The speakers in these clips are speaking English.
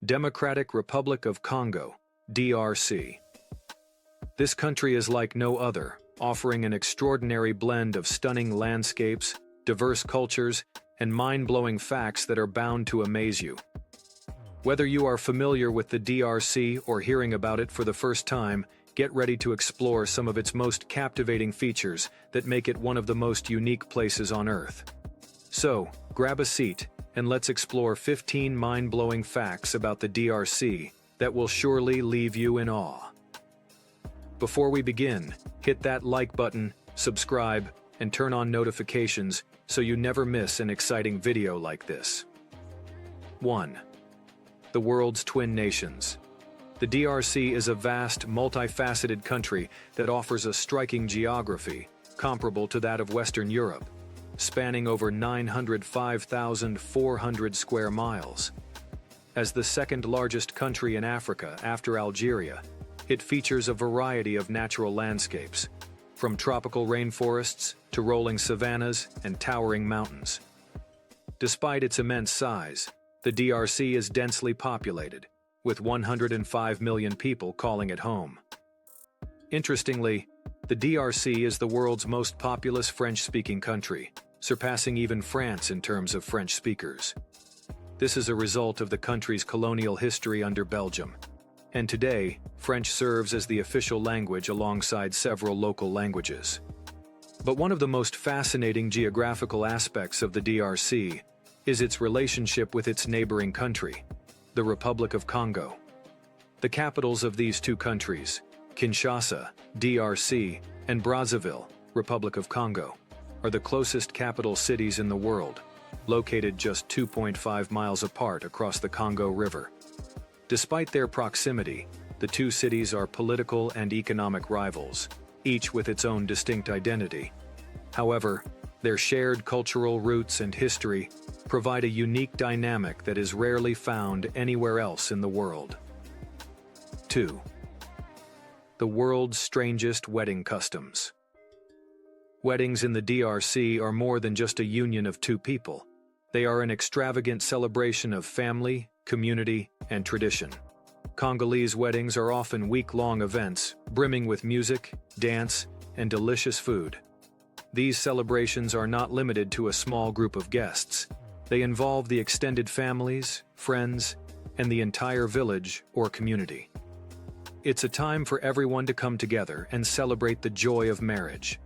Democratic Republic of Congo, DRC. This country is like no other, offering an extraordinary blend of stunning landscapes, diverse cultures, and mind-blowing facts that are bound to amaze you. Whether you are familiar with the DRC or hearing about it for the first time, get ready to explore some of its most captivating features that make it one of the most unique places on Earth. So, grab a seat, and let's explore 15 mind-blowing facts about the DRC that will surely leave you in awe. Before we begin, hit that like button, subscribe, and turn on notifications so you never miss an exciting video like this. 1. The world's twin nations. The DRC is a vast, multifaceted country that offers a striking geography, comparable to that of Western Europe, spanning over 905,400 square miles. As the second largest country in Africa after Algeria, it features a variety of natural landscapes, from tropical rainforests to rolling savannas and towering mountains. Despite its immense size, the DRC is densely populated, with 105 million people calling it home. Interestingly, the DRC is the world's most populous French-speaking country, surpassing even France in terms of French speakers. This is a result of the country's colonial history under Belgium, and today, French serves as the official language alongside several local languages. But one of the most fascinating geographical aspects of the DRC is its relationship with its neighboring country, the Republic of Congo. The capitals of these two countries, Kinshasa, DRC, and Brazzaville, Republic of Congo, are the closest capital cities in the world, located just 2.5 miles apart across the Congo River. Despite their proximity, the two cities are political and economic rivals, each with its own distinct identity. However, their shared cultural roots and history provide a unique dynamic that is rarely found anywhere else in the world. 2. The world's strangest wedding customs. Weddings in the DRC are more than just a union of two people. They are an extravagant celebration of family, community, and tradition. Congolese weddings are often week-long events, brimming with music, dance, and delicious food. These celebrations are not limited to a small group of guests. They involve the extended families, friends, and the entire village or community. It's a time for everyone to come together and celebrate the joy of marriage.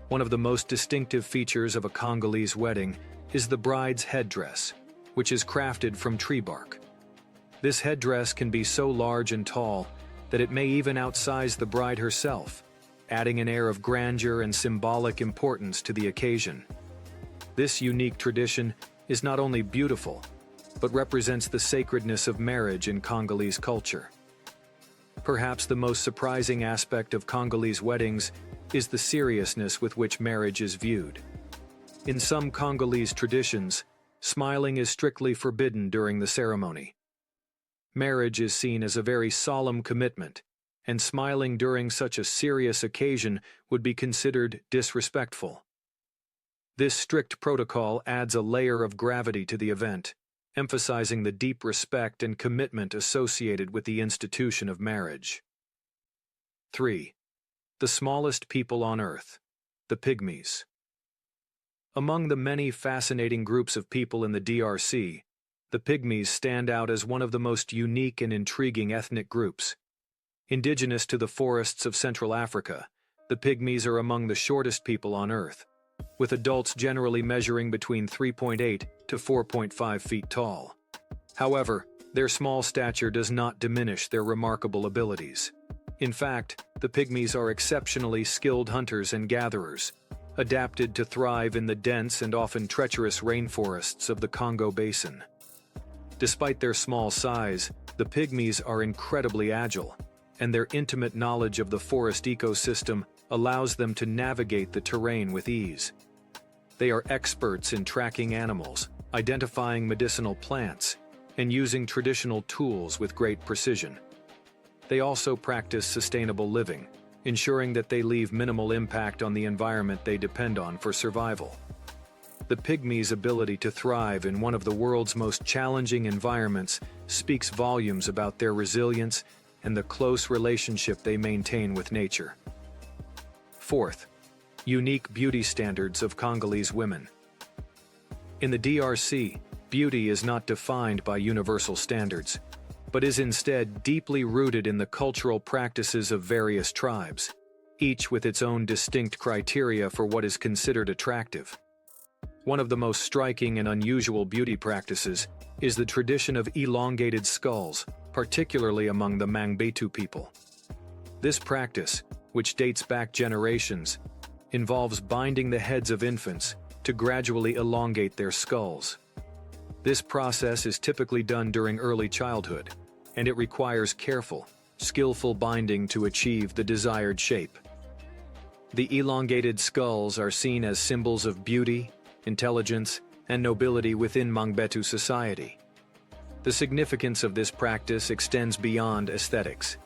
One of the most distinctive features of a Congolese wedding is the bride's headdress, which is crafted from tree bark. This headdress can be so large and tall that it may even outsize the bride herself, adding an air of grandeur and symbolic importance to the occasion. This unique tradition is not only beautiful, but represents the sacredness of marriage in Congolese culture. Perhaps the most surprising aspect of Congolese weddings is the seriousness with which marriage is viewed. In some Congolese traditions, smiling is strictly forbidden during the ceremony. Marriage is seen as a very solemn commitment, and smiling during such a serious occasion would be considered disrespectful. This strict protocol adds a layer of gravity to the event, emphasizing the deep respect and commitment associated with the institution of marriage. 3. The smallest people on Earth, the Pygmies. Among the many fascinating groups of people in the DRC, the Pygmies stand out as one of the most unique and intriguing ethnic groups. Indigenous to the forests of Central Africa, the Pygmies are among the shortest people on Earth, with adults generally measuring between 3.8 to 4.5 feet tall. However, their small stature does not diminish their remarkable abilities. In fact, the Pygmies are exceptionally skilled hunters and gatherers, adapted to thrive in the dense and often treacherous rainforests of the Congo Basin. Despite their small size, the Pygmies are incredibly agile, and their intimate knowledge of the forest ecosystem allows them to navigate the terrain with ease. They are experts in tracking animals, identifying medicinal plants, and using traditional tools with great precision. They also practice sustainable living, ensuring that they leave minimal impact on the environment they depend on for survival. The Pygmies' ability to thrive in one of the world's most challenging environments speaks volumes about their resilience and the close relationship they maintain with nature. Fourth, unique beauty standards of Congolese women. In the DRC, beauty is not defined by universal standards, but is instead deeply rooted in the cultural practices of various tribes, each with its own distinct criteria for what is considered attractive. One of the most striking and unusual beauty practices is the tradition of elongated skulls, particularly among the Mangbetu people. This practice, which dates back generations, involves binding the heads of infants to gradually elongate their skulls. This process is typically done during early childhood, and it requires careful, skillful binding to achieve the desired shape. The elongated skulls are seen as symbols of beauty, intelligence, and nobility within Mangbetu society. The significance of this practice extends beyond aesthetics.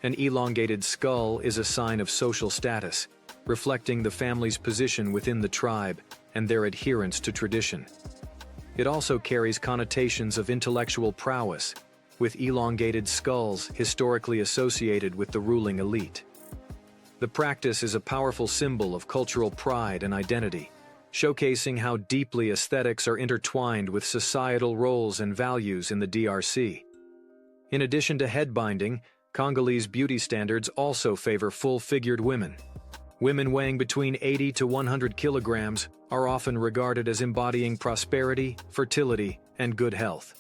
An elongated skull is a sign of social status, reflecting the family's position within the tribe and their adherence to tradition. It also carries connotations of intellectual prowess, with elongated skulls historically associated with the ruling elite. The practice is a powerful symbol of cultural pride and identity, showcasing how deeply aesthetics are intertwined with societal roles and values in the DRC. In addition to head binding, Congolese beauty standards also favor full-figured women. Women weighing between 80 to 100 kilograms are often regarded as embodying prosperity, fertility, and good health.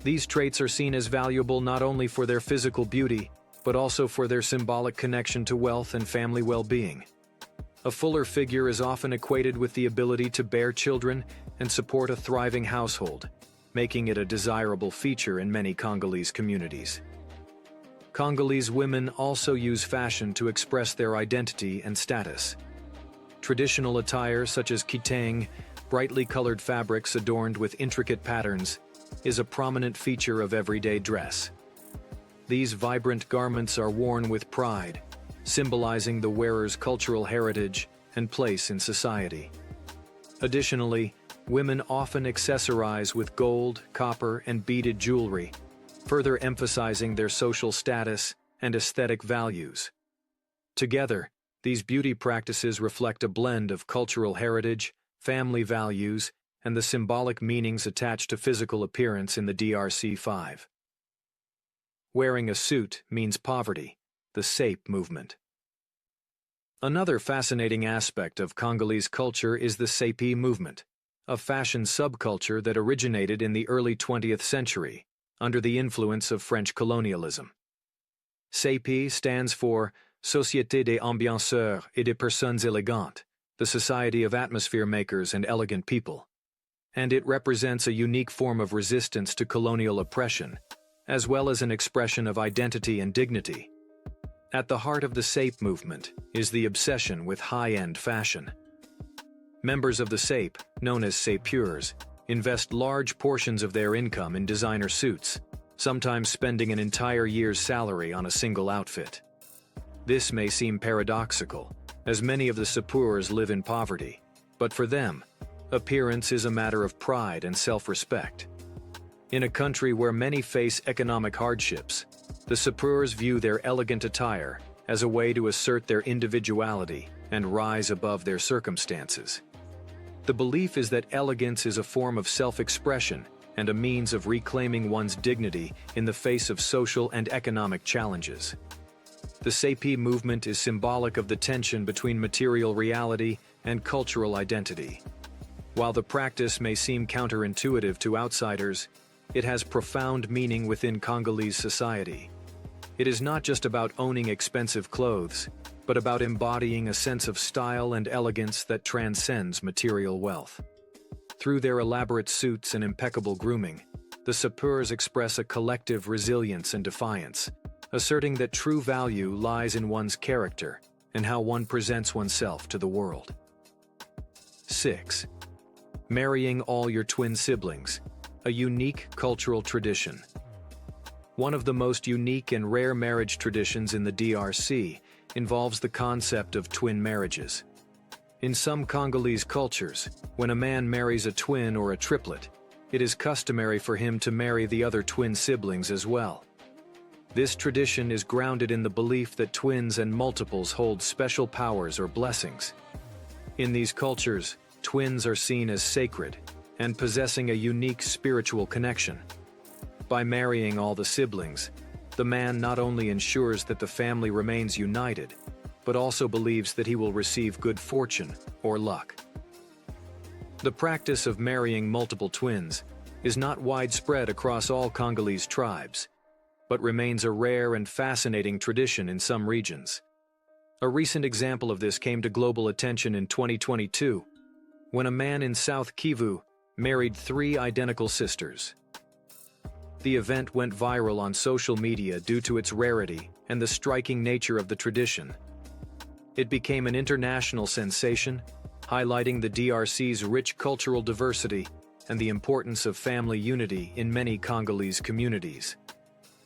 These traits are seen as valuable not only for their physical beauty, but also for their symbolic connection to wealth and family well-being. A fuller figure is often equated with the ability to bear children and support a thriving household, making it a desirable feature in many Congolese communities. Congolese women also use fashion to express their identity and status. Traditional attire such as kiteng, brightly colored fabrics adorned with intricate patterns, is a prominent feature of everyday dress. These vibrant garments are worn with pride, symbolizing the wearer's cultural heritage and place in society. Additionally, women often accessorize with gold, copper, and beaded jewelry, further emphasizing their social status and aesthetic values. Together, these beauty practices reflect a blend of cultural heritage, family values, and the symbolic meanings attached to physical appearance in the DRC-5. Wearing a suit means poverty, the SAPE movement. Another fascinating aspect of Congolese culture is the SAPE movement, a fashion subculture that originated in the early 20th century, under the influence of French colonialism. SAPE stands for Société des Ambianceurs et des Personnes Élégantes, the Society of Atmosphere Makers and Elegant People, and it represents a unique form of resistance to colonial oppression, as well as an expression of identity and dignity. At the heart of the SAPE movement is the obsession with high-end fashion. Members of the SAPE, known as sapeurs, invest large portions of their income in designer suits, sometimes spending an entire year's salary on a single outfit. This may seem paradoxical, as many of the sapeurs live in poverty, but for them, appearance is a matter of pride and self-respect. In a country where many face economic hardships, the sapeurs view their elegant attire as a way to assert their individuality and rise above their circumstances. The belief is that elegance is a form of self-expression and a means of reclaiming one's dignity in the face of social and economic challenges. The SAPE movement is symbolic of the tension between material reality and cultural identity. While the practice may seem counterintuitive to outsiders, it has profound meaning within Congolese society. It is not just about owning expensive clothes, but about embodying a sense of style and elegance that transcends material wealth. Through their elaborate suits and impeccable grooming, the sapeurs express a collective resilience and defiance, asserting that true value lies in one's character and how one presents oneself to the world. 6. Marrying all your twin siblings, a unique cultural tradition. One of the most unique and rare marriage traditions in the DRC involves the concept of twin marriages. In some Congolese cultures, when a man marries a twin or a triplet, it is customary for him to marry the other twin siblings as well. This tradition is grounded in the belief that twins and multiples hold special powers or blessings. In these cultures, twins are seen as sacred and possessing a unique spiritual connection. By marrying all the siblings, the man not only ensures that the family remains united, but also believes that he will receive good fortune or luck. The practice of marrying multiple twins is not widespread across all Congolese tribes, but remains a rare and fascinating tradition in some regions. A recent example of this came to global attention in 2022, when a man in South Kivu married 3 identical sisters. The event went viral on social media due to its rarity and the striking nature of the tradition. It became an international sensation, highlighting the DRC's rich cultural diversity and the importance of family unity in many Congolese communities.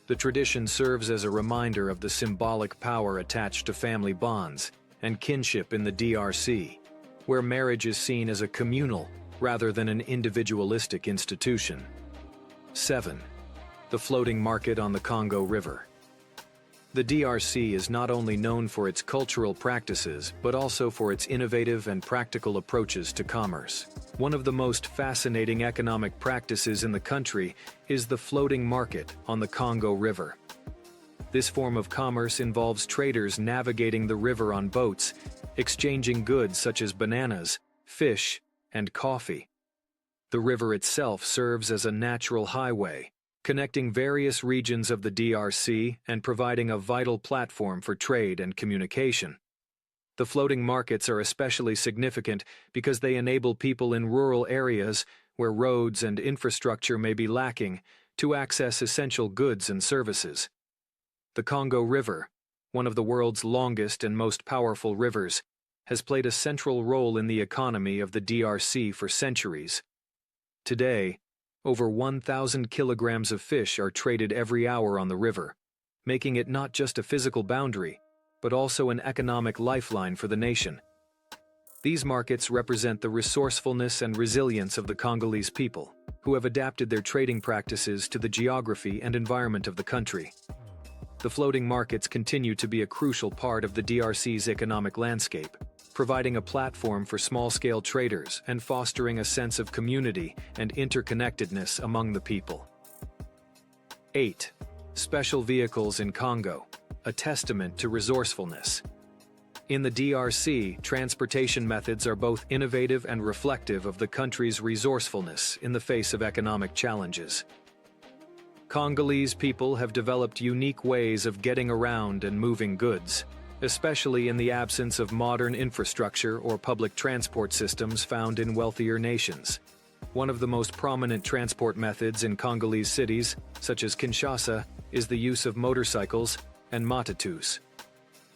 The tradition serves as a reminder of the symbolic power attached to family bonds and kinship in the DRC, where marriage is seen as a communal rather than an individualistic institution. 7. The floating market on the Congo River. The DRC is not only known for its cultural practices, but also for its innovative and practical approaches to commerce. One of the most fascinating economic practices in the country is the floating market on the Congo River. This form of commerce involves traders navigating the river on boats, exchanging goods such as bananas, fish, and coffee. The river itself serves as a natural highway, connecting various regions of the DRC and providing a vital platform for trade and communication. The floating markets are especially significant because they enable people in rural areas where roads and infrastructure may be lacking to access essential goods and services. The Congo River, one of the world's longest and most powerful rivers, has played a central role in the economy of the DRC for centuries. Today, over 1,000 kilograms of fish are traded every hour on the river, making it not just a physical boundary, but also an economic lifeline for the nation. These markets represent the resourcefulness and resilience of the Congolese people, who have adapted their trading practices to the geography and environment of the country. The floating markets continue to be a crucial part of the DRC's economic landscape, providing a platform for small-scale traders and fostering a sense of community and interconnectedness among the people. 8. Special vehicles in Congo, a testament to resourcefulness. In the DRC, transportation methods are both innovative and reflective of the country's resourcefulness in the face of economic challenges. Congolese people have developed unique ways of getting around and moving goods, especially in the absence of modern infrastructure or public transport systems found in wealthier nations. One of the most prominent transport methods in Congolese cities, such as Kinshasa, is the use of motorcycles and matatus.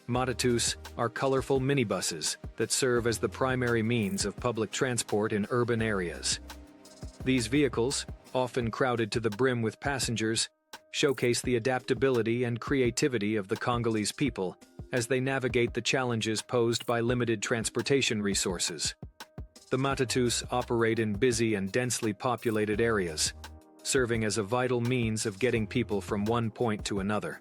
Matatus are colorful minibuses that serve as the primary means of public transport in urban areas. These vehicles, often crowded to the brim with passengers, showcase the adaptability and creativity of the Congolese people as they navigate the challenges posed by limited transportation resources. The matatus operate in busy and densely populated areas, serving as a vital means of getting people from one point to another.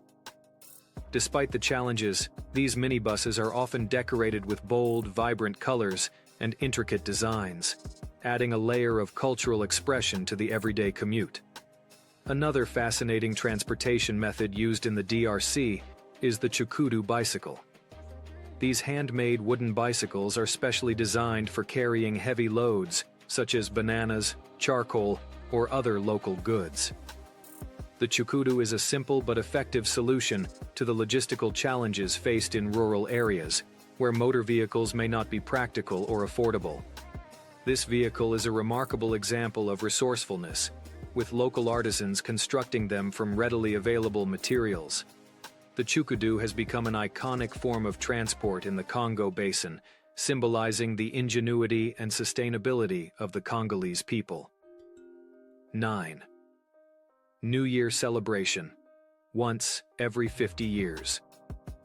Despite the challenges, these minibuses are often decorated with bold, vibrant colors and intricate designs, adding a layer of cultural expression to the everyday commute. Another fascinating transportation method used in the DRC is the chukudu bicycle. These handmade wooden bicycles are specially designed for carrying heavy loads, such as bananas, charcoal, or other local goods. The chukudu is a simple but effective solution to the logistical challenges faced in rural areas, where motor vehicles may not be practical or affordable. This vehicle is a remarkable example of resourcefulness, with local artisans constructing them from readily available materials. The chukudu has become an iconic form of transport in the Congo Basin, symbolizing the ingenuity and sustainability of the Congolese people. 9. New Year celebration. Once every 50 years.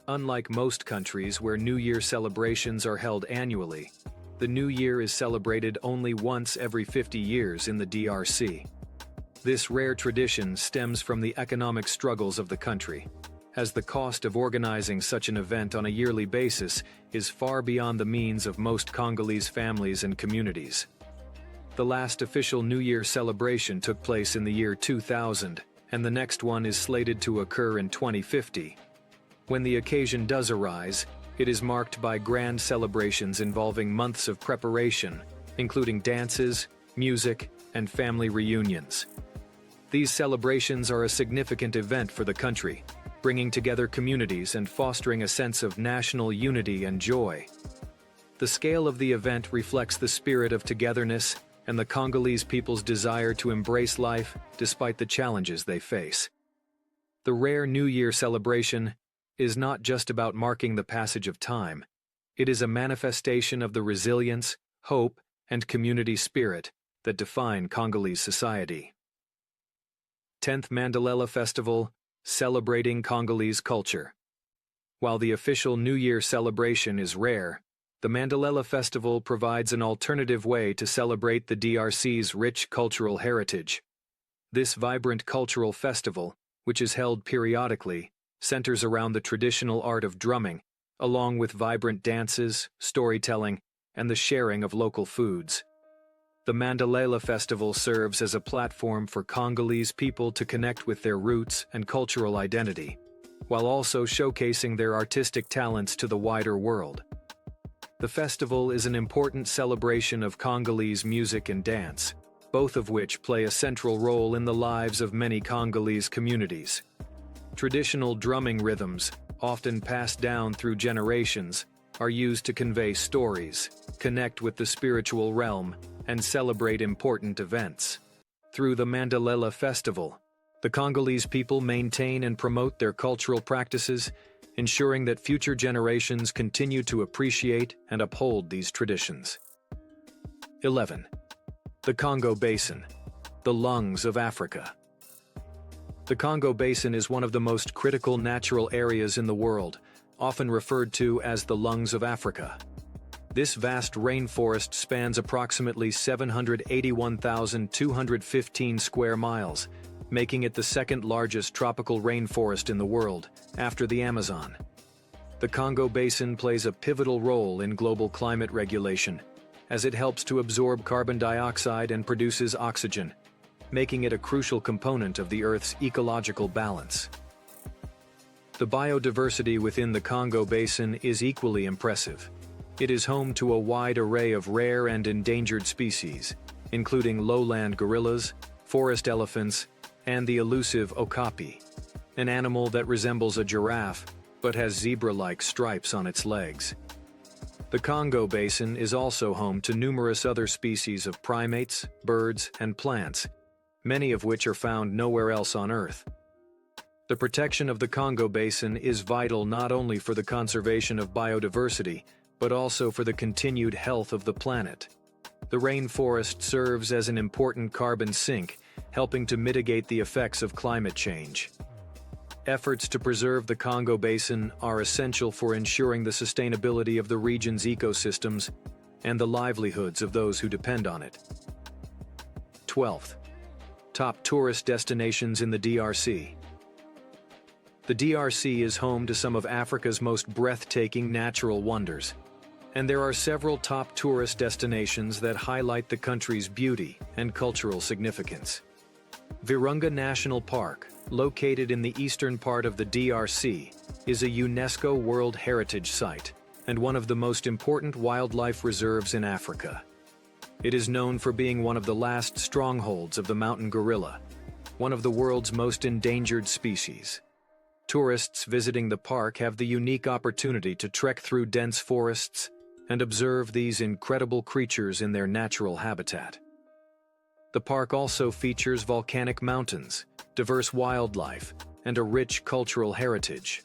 Unlike most countries where New Year celebrations are held annually, the New Year is celebrated only once every 50 years in the DRC. This rare tradition stems from the economic struggles of the country, as the cost of organizing such an event on a yearly basis is far beyond the means of most Congolese families and communities. The last official New Year celebration took place in the year 2000, and the next one is slated to occur in 2050. When the occasion does arise, it is marked by grand celebrations involving months of preparation, including dances, music, and family reunions. These celebrations are a significant event for the country, bringing together communities and fostering a sense of national unity and joy. The scale of the event reflects the spirit of togetherness and the Congolese people's desire to embrace life despite the challenges they face. The rare New Year celebration is not just about marking the passage of time. It is a manifestation of the resilience, hope, and community spirit that define Congolese society. 10th Mandalele Festival, celebrating Congolese culture. While the official New Year celebration is rare, the Mandalele Festival provides an alternative way to celebrate the DRC's rich cultural heritage. This vibrant cultural festival, which is held periodically, centers around the traditional art of drumming, along with vibrant dances, storytelling, and the sharing of local foods. The Mandalele Festival serves as a platform for Congolese people to connect with their roots and cultural identity, while also showcasing their artistic talents to the wider world. The festival is an important celebration of Congolese music and dance, both of which play a central role in the lives of many Congolese communities. Traditional drumming rhythms, often passed down through generations, are used to convey stories, connect with the spiritual realm, and celebrate important events. Through the Mandalele Festival, the Congolese people maintain and promote their cultural practices, ensuring that future generations continue to appreciate and uphold these traditions. 11. The Congo Basin, the lungs of Africa. The Congo Basin is one of the most critical natural areas in the world, often referred to as the lungs of Africa. This vast rainforest spans approximately 781,215 square miles, making it the second largest tropical rainforest in the world, after the Amazon. The Congo Basin plays a pivotal role in global climate regulation, as it helps to absorb carbon dioxide and produces oxygen, making it a crucial component of the Earth's ecological balance. The biodiversity within the Congo Basin is equally impressive. It is home to a wide array of rare and endangered species, including lowland gorillas, forest elephants, and the elusive okapi, an animal that resembles a giraffe but has zebra-like stripes on its legs. The Congo Basin is also home to numerous other species of primates, birds, and plants, many of which are found nowhere else on Earth. The protection of the Congo Basin is vital not only for the conservation of biodiversity, but also for the continued health of the planet. The rainforest serves as an important carbon sink, helping to mitigate the effects of climate change. Efforts to preserve the Congo Basin are essential for ensuring the sustainability of the region's ecosystems and the livelihoods of those who depend on it. 12th. Top tourist destinations in the DRC. The DRC is home to some of Africa's most breathtaking natural wonders, and there are several top tourist destinations that highlight the country's beauty and cultural significance. Virunga National Park, located in the eastern part of the DRC, is a UNESCO World Heritage Site and one of the most important wildlife reserves in Africa. It is known for being one of the last strongholds of the mountain gorilla, one of the world's most endangered species. Tourists visiting the park have the unique opportunity to trek through dense forests and observe these incredible creatures in their natural habitat. The park also features volcanic mountains, diverse wildlife, and a rich cultural heritage.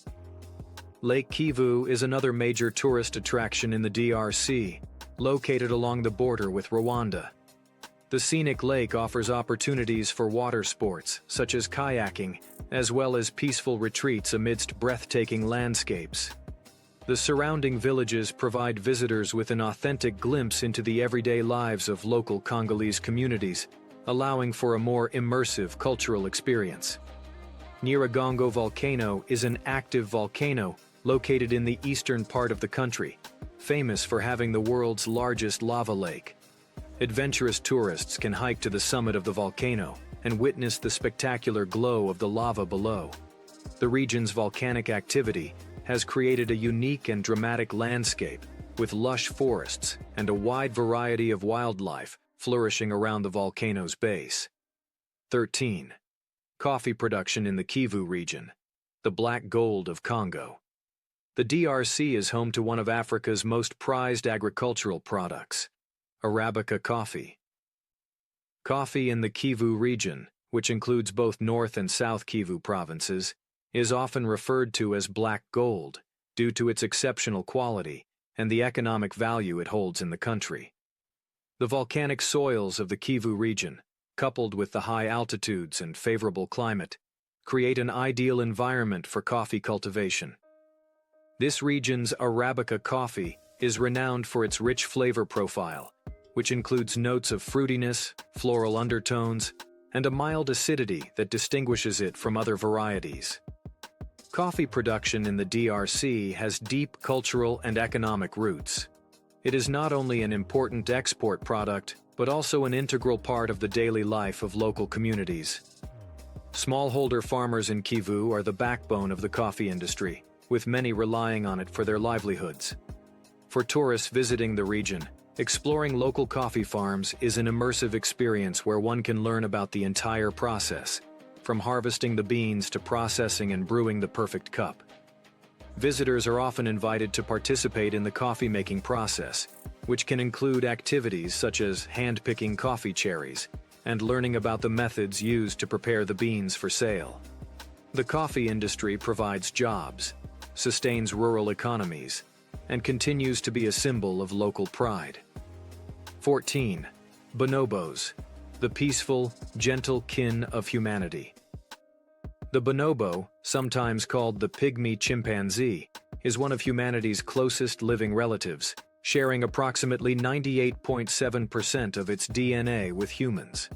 Lake Kivu is another major tourist attraction in the DRC, located along the border with Rwanda. The scenic lake offers opportunities for water sports, such as kayaking, as well as peaceful retreats amidst breathtaking landscapes. The surrounding villages provide visitors with an authentic glimpse into the everyday lives of local Congolese communities, allowing for a more immersive cultural experience. Nyiragongo volcano is an active volcano located in the eastern part of the country, famous for having the world's largest lava lake. Adventurous tourists can hike to the summit of the volcano and witness the spectacular glow of the lava below. The region's volcanic activity has created a unique and dramatic landscape with lush forests and a wide variety of wildlife flourishing around the volcano's base. 13. Coffee production in the Kivu region, the Black Gold of Congo. The DRC is home to one of Africa's most prized agricultural products, Arabica coffee. Coffee in the Kivu region, which includes both North and South Kivu provinces, is often referred to as black gold due to its exceptional quality and the economic value it holds in the country. The volcanic soils of the Kivu region, coupled with the high altitudes and favorable climate, create an ideal environment for coffee cultivation. This region's Arabica coffee is renowned for its rich flavor profile, which includes notes of fruitiness, floral undertones, and a mild acidity that distinguishes it from other varieties. Coffee production in the DRC has deep cultural and economic roots. It is not only an important export product, but also an integral part of the daily life of local communities. Smallholder farmers in Kivu are the backbone of the coffee industry, with many relying on it for their livelihoods. For tourists visiting the region, exploring local coffee farms is an immersive experience where one can learn about the entire process, from harvesting the beans to processing and brewing the perfect cup. Visitors are often invited to participate in the coffee-making process, which can include activities such as hand-picking coffee cherries and learning about the methods used to prepare the beans for sale. The coffee industry provides jobs, sustains rural economies, and continues to be a symbol of local pride. 14. Bonobos, the peaceful, gentle kin of humanity. The bonobo, sometimes called the pygmy chimpanzee, is one of humanity's closest living relatives, sharing approximately 98.7% of its DNA with humans.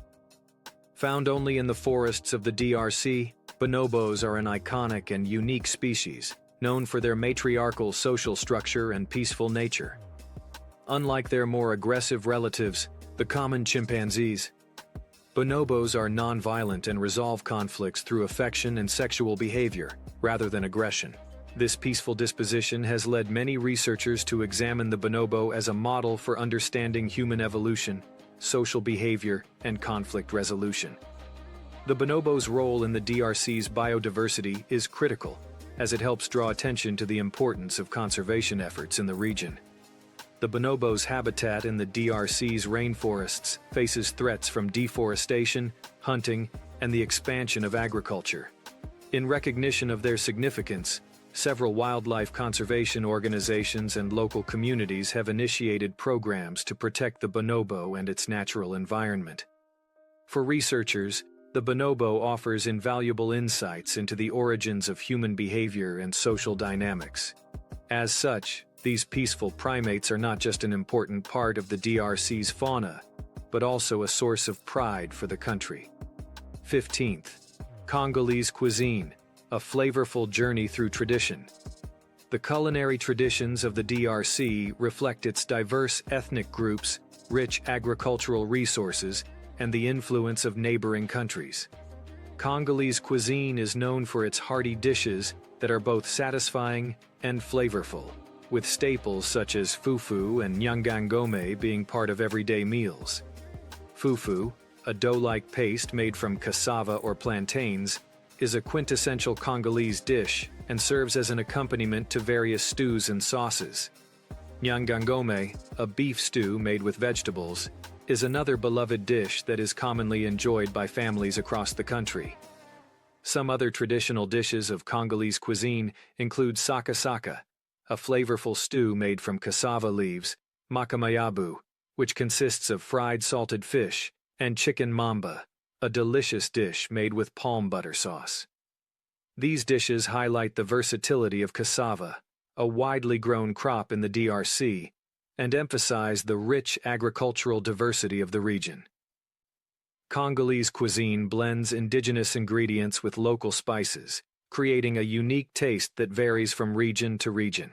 Found only in the forests of the DRC, bonobos are an iconic and unique species, known for their matriarchal social structure and peaceful nature. Unlike their more aggressive relatives, the common chimpanzees, bonobos are non-violent and resolve conflicts through affection and sexual behavior, rather than aggression. This peaceful disposition has led many researchers to examine the bonobo as a model for understanding human evolution, social behavior, and conflict resolution. The bonobo's role in the DRC's biodiversity is critical, as it helps draw attention to the importance of conservation efforts in the region. The bonobo's habitat in the DRC's rainforests faces threats from deforestation, hunting, and the expansion of agriculture. In recognition of their significance, several wildlife conservation organizations and local communities have initiated programs to protect the bonobo and its natural environment. For researchers, the bonobo offers invaluable insights into the origins of human behavior and social dynamics. As such, these peaceful primates are not just an important part of the DRC's fauna, but also a source of pride for the country. 15th. Congolese cuisine, a flavorful journey through tradition. The culinary traditions of the DRC reflect its diverse ethnic groups, rich agricultural resources, and the influence of neighboring countries. Congolese cuisine is known for its hearty dishes that are both satisfying and flavorful, with staples such as fufu and nyangangome being part of everyday meals. Fufu, a dough-like paste made from cassava or plantains, is a quintessential Congolese dish and serves as an accompaniment to various stews and sauces. Nyangangome, a beef stew made with vegetables, is another beloved dish that is commonly enjoyed by families across the country. Some other traditional dishes of Congolese cuisine include saka, a flavorful stew made from cassava leaves, makamayabu, which consists of fried salted fish, and chicken mamba, a delicious dish made with palm butter sauce. These dishes highlight the versatility of cassava, a widely grown crop in the DRC, and emphasize the rich agricultural diversity of the region. Congolese cuisine blends indigenous ingredients with local spices, creating a unique taste that varies from region to region.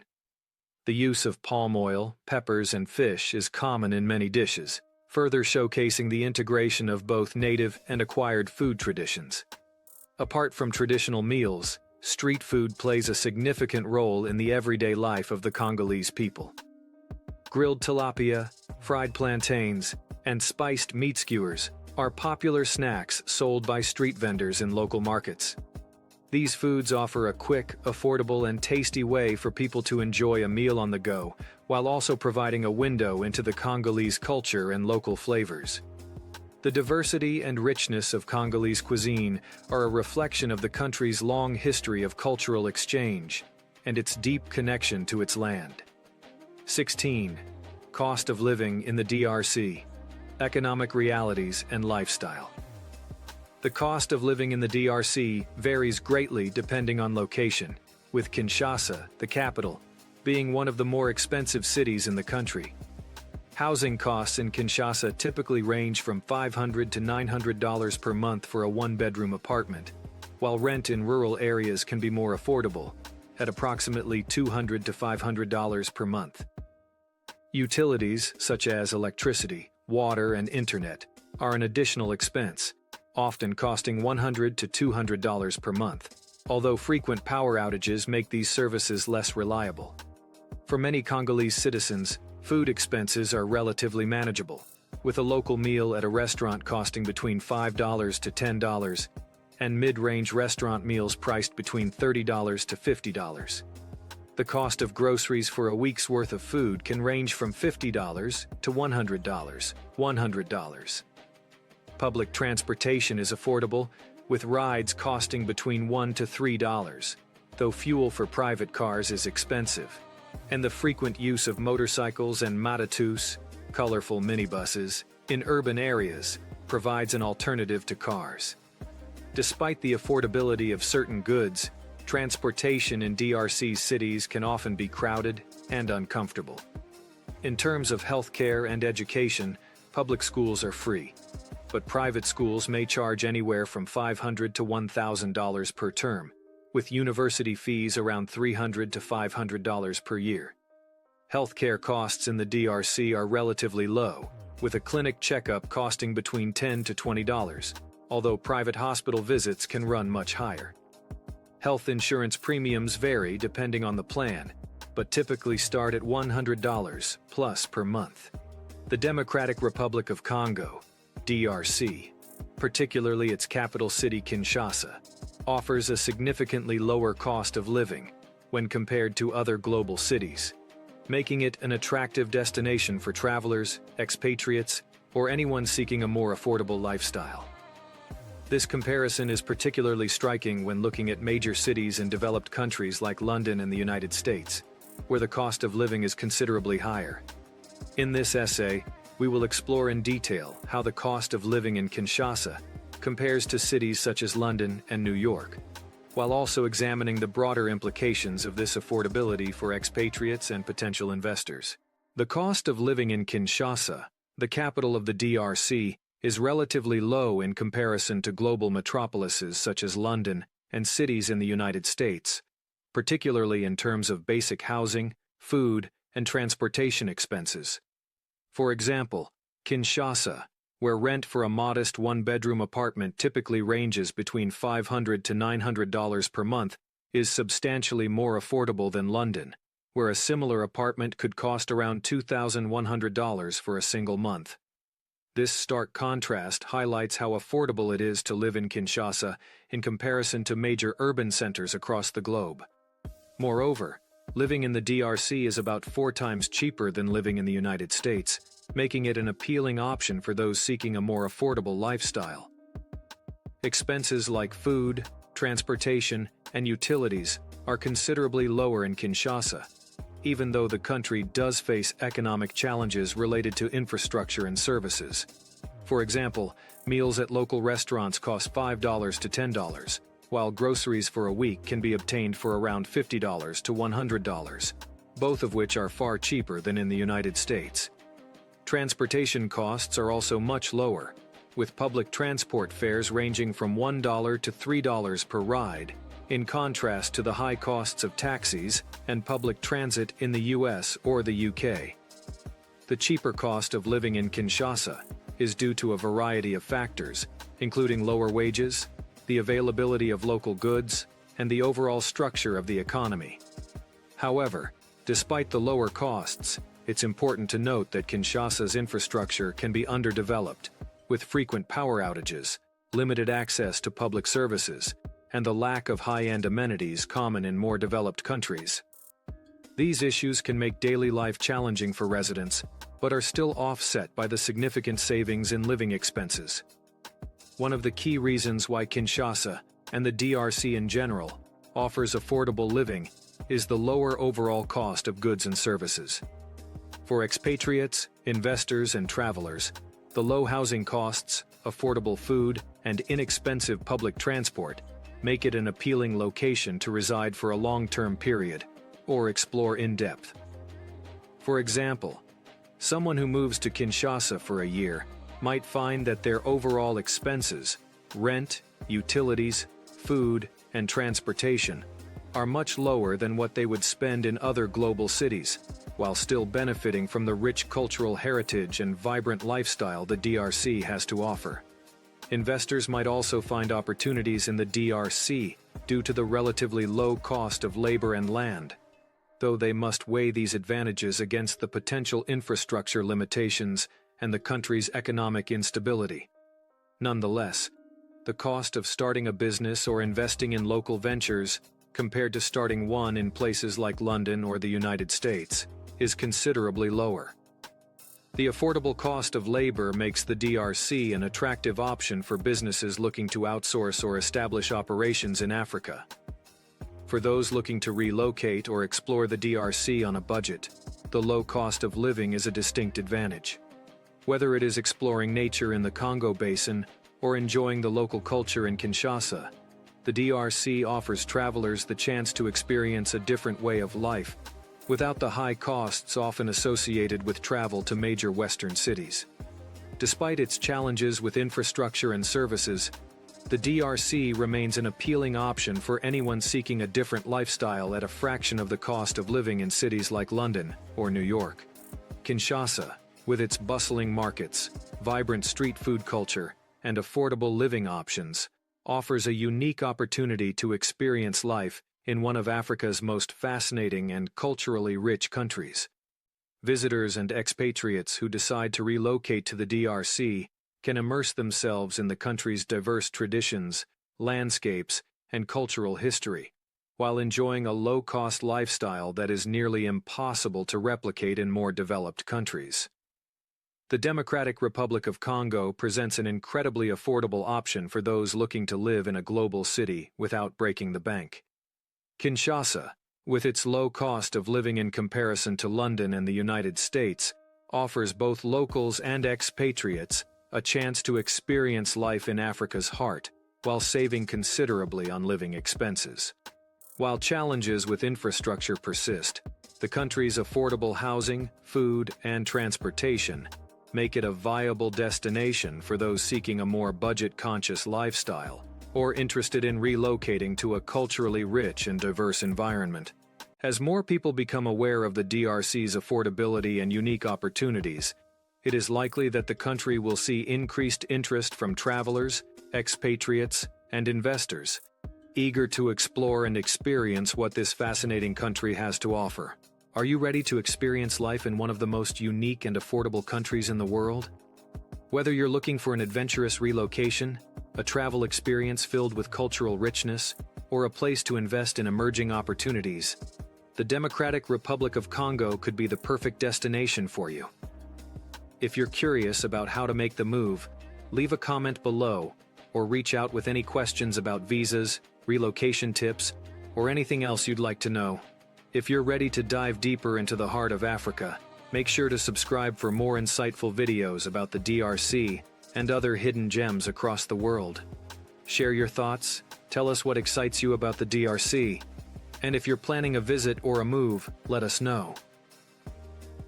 The use of palm oil, peppers, and fish is common in many dishes, further showcasing the integration of both native and acquired food traditions. Apart from traditional meals, street food plays a significant role in the everyday life of the Congolese people. Grilled tilapia, fried plantains, and spiced meat skewers are popular snacks sold by street vendors in local markets. These foods offer a quick, affordable, and tasty way for people to enjoy a meal on the go, while also providing a window into the Congolese culture and local flavors. The diversity and richness of Congolese cuisine are a reflection of the country's long history of cultural exchange and its deep connection to its land. 16. Cost of living in the DRC. Economic realities and lifestyle. The cost of living in the DRC varies greatly depending on location, with Kinshasa, the capital, being one of the more expensive cities in the country. Housing costs in Kinshasa typically range from $500 to $900 per month for a one-bedroom apartment, while rent in rural areas can be more affordable, at approximately $200 to $500 per month. Utilities, such as electricity, water, and internet, are an additional expense, often costing $100 to $200 per month, although frequent power outages make these services less reliable. For many Congolese citizens, food expenses are relatively manageable, with a local meal at a restaurant costing between $5 to $10, and mid-range restaurant meals priced between $30 to $50. The cost of groceries for a week's worth of food can range from $50 to $100. Public transportation is affordable, with rides costing between $1 to $3, though fuel for private cars is expensive, and the frequent use of motorcycles and matatus, colorful minibuses, in urban areas provides an alternative to cars. Despite the affordability of certain goods, transportation in DRC cities can often be crowded and uncomfortable. In terms of healthcare and education, public schools are free, but private schools may charge anywhere from $500 to $1,000 per term, with university fees around $300 to $500 per year. Healthcare costs in the DRC are relatively low, with a clinic checkup costing between $10 to $20, although private hospital visits can run much higher. Health insurance premiums vary depending on the plan, but typically start at $100 plus per month. The Democratic Republic of Congo, DRC, particularly its capital city Kinshasa, offers a significantly lower cost of living when compared to other global cities, making it an attractive destination for travelers, expatriates, or anyone seeking a more affordable lifestyle. This comparison is particularly striking when looking at major cities in developed countries like London and the United States, where the cost of living is considerably higher. In this essay, we will explore in detail how the cost of living in Kinshasa compares to cities such as London and New York, while also examining the broader implications of this affordability for expatriates and potential investors. The cost of living in Kinshasa, the capital of the DRC, is relatively low in comparison to global metropolises such as London and cities in the United States, particularly in terms of basic housing, food, and transportation expenses. For example, Kinshasa, where rent for a modest one-bedroom apartment typically ranges between $500 to $900 per month, is substantially more affordable than London, where a similar apartment could cost around $2,100 for a single month. This stark contrast highlights how affordable it is to live in Kinshasa in comparison to major urban centers across the globe. Moreover, living in the DRC is about 4 times cheaper than living in the United States, making it an appealing option for those seeking a more affordable lifestyle. Expenses like food, transportation, and utilities are considerably lower in Kinshasa, even though the country does face economic challenges related to infrastructure and services. For example, meals at local restaurants cost $5 to $10, while groceries for a week can be obtained for around $50 to $100, both of which are far cheaper than in the United States. Transportation costs are also much lower, with public transport fares ranging from $1 to $3 per ride, in contrast to the high costs of taxis and public transit in the US or the UK. The cheaper cost of living in Kinshasa is due to a variety of factors, including lower wages, the availability of local goods, and the overall structure of the economy. However, despite the lower costs, it's important to note that Kinshasa's infrastructure can be underdeveloped, with frequent power outages, limited access to public services, and the lack of high-end amenities common in more developed countries. These issues can make daily life challenging for residents, but are still offset by the significant savings in living expenses. One of the key reasons why Kinshasa, and the DRC in general, offers affordable living is the lower overall cost of goods and services. For expatriates, investors, and travelers, the low housing costs, affordable food, and inexpensive public transport make it an appealing location to reside for a long-term period or explore in depth. For example, someone who moves to Kinshasa for a year might find that their overall expenses, rent, utilities, food, and transportation, are much lower than what they would spend in other global cities, while still benefiting from the rich cultural heritage and vibrant lifestyle the DRC has to offer. Investors might also find opportunities in the DRC due to the relatively low cost of labor and land, though they must weigh these advantages against the potential infrastructure limitations and the country's economic instability. Nonetheless, the cost of starting a business or investing in local ventures, compared to starting one in places like London or the United States, is considerably lower. The affordable cost of labor makes the DRC an attractive option for businesses looking to outsource or establish operations in Africa. For those looking to relocate or explore the DRC on a budget, the low cost of living is a distinct advantage. Whether it is exploring nature in the Congo Basin or enjoying the local culture in Kinshasa, the DRC offers travelers the chance to experience a different way of life, without the high costs often associated with travel to major Western cities. Despite its challenges with infrastructure and services, the DRC remains an appealing option for anyone seeking a different lifestyle at a fraction of the cost of living in cities like London or New York. Kinshasa, with its bustling markets, vibrant street food culture, and affordable living options, offers a unique opportunity to experience life in one of Africa's most fascinating and culturally rich countries. Visitors and expatriates who decide to relocate to the DRC can immerse themselves in the country's diverse traditions, landscapes, and cultural history, while enjoying a low-cost lifestyle that is nearly impossible to replicate in more developed countries. The Democratic Republic of Congo presents an incredibly affordable option for those looking to live in a global city without breaking the bank. Kinshasa, with its low cost of living in comparison to London and the United States, offers both locals and expatriates a chance to experience life in Africa's heart, while saving considerably on living expenses. While challenges with infrastructure persist, the country's affordable housing, food, and transportation make it a viable destination for those seeking a more budget-conscious lifestyle or interested in relocating to a culturally rich and diverse environment. As more people become aware of the DRC's affordability and unique opportunities, it is likely that the country will see increased interest from travelers, expatriates, and investors, eager to explore and experience what this fascinating country has to offer. Are you ready to experience life in one of the most unique and affordable countries in the world? Whether you're looking for an adventurous relocation, a travel experience filled with cultural richness, or a place to invest in emerging opportunities, the Democratic Republic of Congo could be the perfect destination for you. If you're curious about how to make the move, leave a comment below or reach out with any questions about visas, relocation tips, or anything else you'd like to know. If you're ready to dive deeper into the heart of Africa, make sure to subscribe for more insightful videos about the DRC and other hidden gems across the world. Share your thoughts, tell us what excites you about the DRC, and if you're planning a visit or a move, let us know.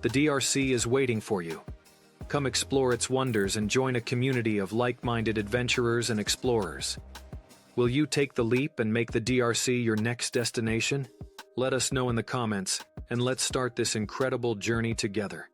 The DRC is waiting for you. Come explore its wonders and join a community of like-minded adventurers and explorers. Will you take the leap and make the DRC your next destination? Let us know in the comments, and let's start this incredible journey together.